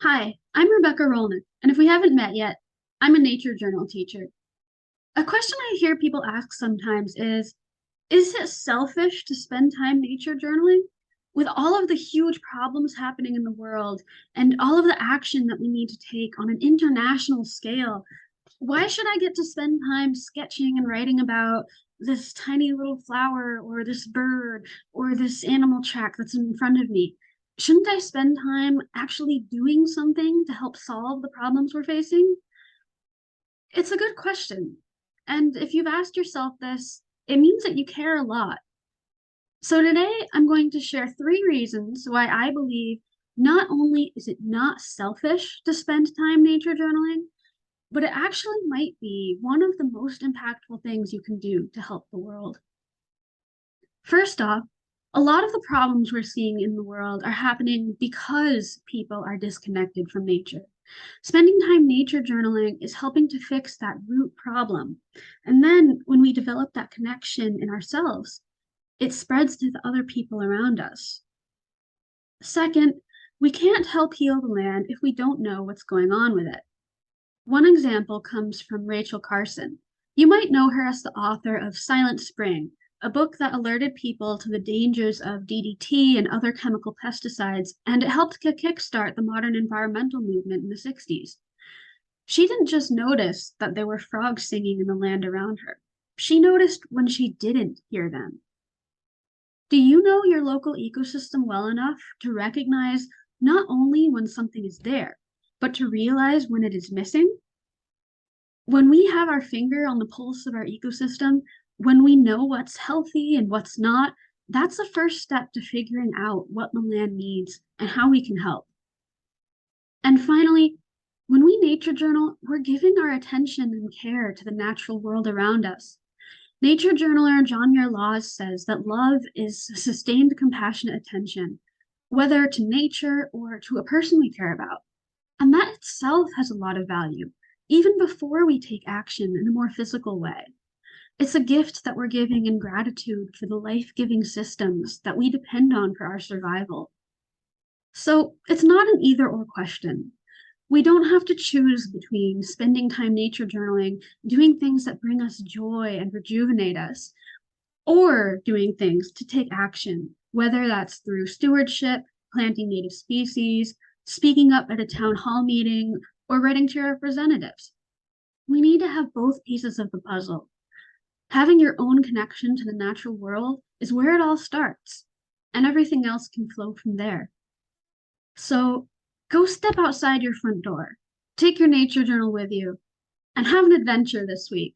Hi, I'm Rebecca Rolnick, and if we haven't met yet, I'm a nature journal teacher. A question I hear people ask sometimes is it selfish to spend time nature journaling? With all of the huge problems happening in the world and all of the action that we need to take on an international scale, why should I get to spend time sketching and writing about this tiny little flower or this bird or this animal track that's in front of me? Shouldn't I spend time actually doing something to help solve the problems we're facing? It's a good question. And if you've asked yourself this, it means that you care a lot. So today I'm going to share three reasons why I believe not only is it not selfish to spend time nature journaling, but it actually might be one of the most impactful things you can do to help the world. First off, a lot of the problems we're seeing in the world are happening because people are disconnected from nature. Spending time nature journaling is helping to fix that root problem. And then when we develop that connection in ourselves, it spreads to the other people around us. Second, we can't help heal the land if we don't know what's going on with it. One example comes from Rachel Carson. You might know her as the author of Silent Spring, a book that alerted people to the dangers of DDT and other chemical pesticides, and it helped to kickstart the modern environmental movement in the 60s. She didn't just notice that there were frogs singing in the land around her. She noticed when she didn't hear them. Do you know your local ecosystem well enough to recognize not only when something is there, but to realize when it is missing? When we have our finger on the pulse of our ecosystem, when we know what's healthy and what's not, that's the first step to figuring out what the land needs and how we can help. And finally, when we nature journal, we're giving our attention and care to the natural world around us. Nature journaler John Muir Laws says that love is sustained, compassionate attention, whether to nature or to a person we care about. And that itself has a lot of value, even before we take action in a more physical way. It's a gift that we're giving in gratitude for the life giving systems that we depend on for our survival. So it's not an either or question. We don't have to choose between spending time nature journaling, doing things that bring us joy and rejuvenate us, or doing things to take action, whether that's through stewardship, planting native species, speaking up at a town hall meeting, or writing to your representatives. We need to have both pieces of the puzzle. Having your own connection to the natural world is where it all starts, and everything else can flow from there. So go step outside your front door, take your nature journal with you, and have an adventure this week.